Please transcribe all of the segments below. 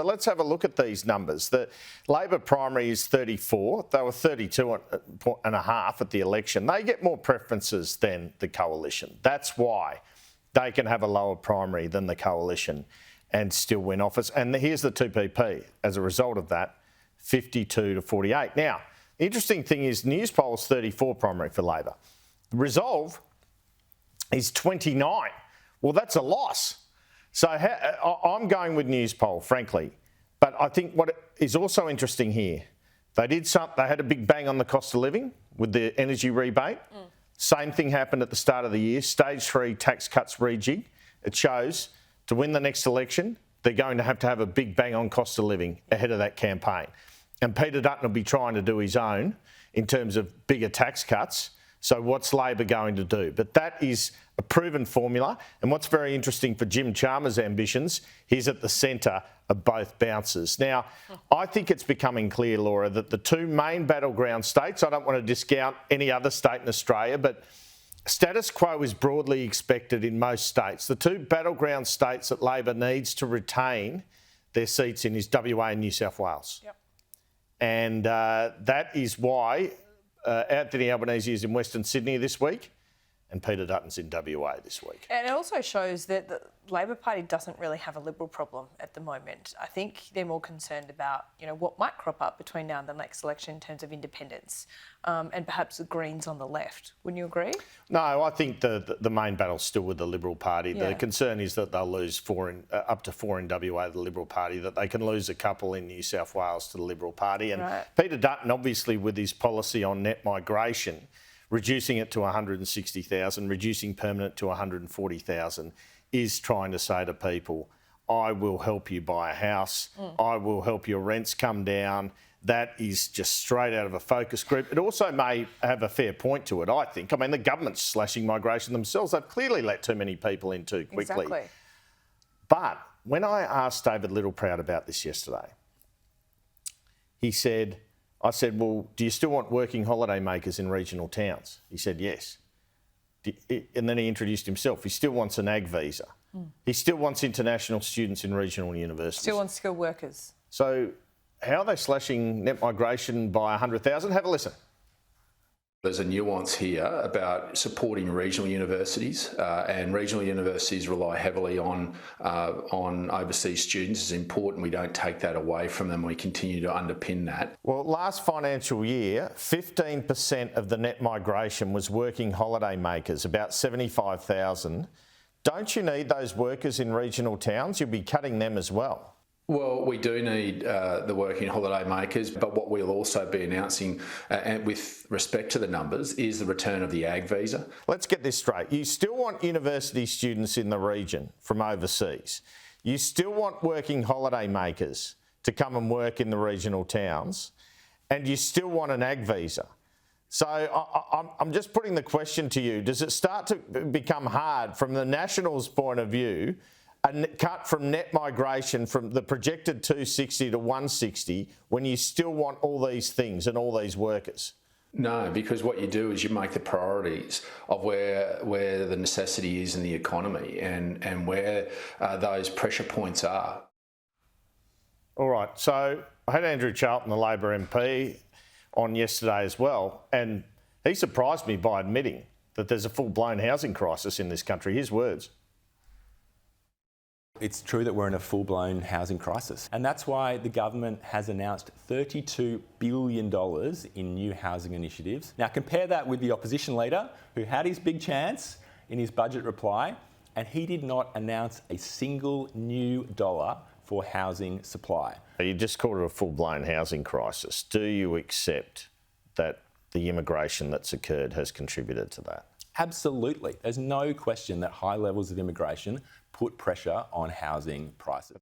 But let's have a look at these numbers. The Labor primary is 34. They were 32.5 at the election. They get more preferences than the coalition. That's why they can have a lower primary than the coalition and still win office. And here's the 2PP. As a result of that, 52 to 48. Now, the interesting thing is Newspol's 34 primary for Labor. Resolve is 29. Well, that's a loss. So I'm going with Newspol, frankly. But I think what is also interesting here, they had a big bang on the cost of living with the energy rebate. Same thing happened at the start of the year. Stage 3 tax cuts rejig. It shows to win the next election, they're going to have a big bang on cost of living ahead of that campaign. And Peter Dutton will be trying to do his own in terms of bigger tax cuts. So what's Labor going to do? But that is a proven formula. And what's very interesting for Jim Chalmers' ambitions, he's at the centre of both bounces. Now, I think it's becoming clear, Laura, that the two main battleground states, I don't want to discount any other state in Australia, but status quo is broadly expected in most states. The two battleground states that Labor needs to retain their seats in is WA and New South Wales. Yep. And that is why Anthony Albanese is in Western Sydney this week and Peter Dutton's in WA this week. And it also shows that the Labor Party doesn't really have a Liberal problem at the moment. I think they're more concerned about, what might crop up between now and the next election in terms of independence and perhaps the Greens on the left. Wouldn't you agree? No, I think the main battle's still with the Liberal Party. Yeah. The concern is that they'll lose up to four in WA to the Liberal Party, that they can lose a couple in New South Wales to the Liberal Party. And right. Peter Dutton, obviously, with his policy on net migration, reducing it to 160,000, reducing permanent to 140,000, is trying to say to people, I will help you buy a house, I will help your rents come down. That is just straight out of a focus group. It also may have a fair point to it, I think. I mean, the government's slashing migration themselves. They've clearly let too many people in too quickly. Exactly. But when I asked David Littleproud about this yesterday, I said, well, do you still want working holiday makers in regional towns? He said, yes. And then he introduced himself. He still wants an ag visa. He still wants international students in regional universities. Still wants skilled workers. So how are they slashing net migration by 100,000? Have a listen. There's a nuance here about supporting regional universities, and regional universities rely heavily on overseas students. It's important we don't take that away from them. We continue to underpin that. Well, last financial year, 15% of the net migration was working holiday makers, about 75,000. Don't you need those workers in regional towns? You'll be cutting them as well. Well, we do need the working holiday makers, but what we'll also be announcing and with respect to the numbers is the return of the ag visa. Let's get this straight. You still want university students in the region from overseas. You still want working holiday makers to come and work in the regional towns, and you still want an ag visa. So I'm just putting the question to you, does it start to become hard from the Nationals' point of view, a cut from net migration from the projected 260 to 160 when you still want all these things and all these workers? No, because what you do is you make the priorities of where the necessity is in the economy and where those pressure points are. All right, so I had Andrew Charlton, the Labor MP, on yesterday as well, and he surprised me by admitting that there's a full-blown housing crisis in this country. His words. It's true that we're in a full-blown housing crisis, and that's why the government has announced $32 billion in new housing initiatives. Now compare that with the opposition leader who had his big chance in his budget reply, and he did not announce a single new dollar for housing supply. You just called it a full-blown housing crisis. Do you accept that the immigration that's occurred has contributed to that? Absolutely. There's no question that high levels of immigration put pressure on housing prices.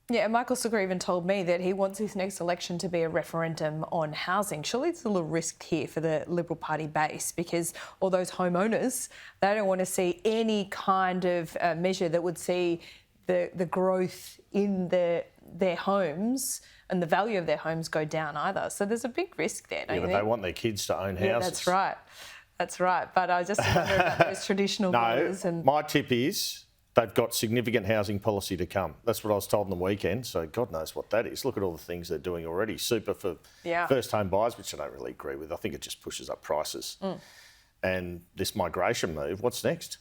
Yeah, and Michael Sukkar even told me that he wants his next election to be a referendum on housing. Surely it's a little risk here for the Liberal Party base, because all those homeowners, they don't want to see any kind of measure that would see the growth in their homes and the value of their homes go down either. So there's a big risk there, don't you think? They want their kids to own houses. Yeah, that's right. That's right. But I just wonder about those traditional voters. My tip is they've got significant housing policy to come. That's what I was told on the weekend, so God knows what that is. Look at all the things they're doing already. Super for first home buyers, which I don't really agree with. I think it just pushes up prices. And this migration move, what's next?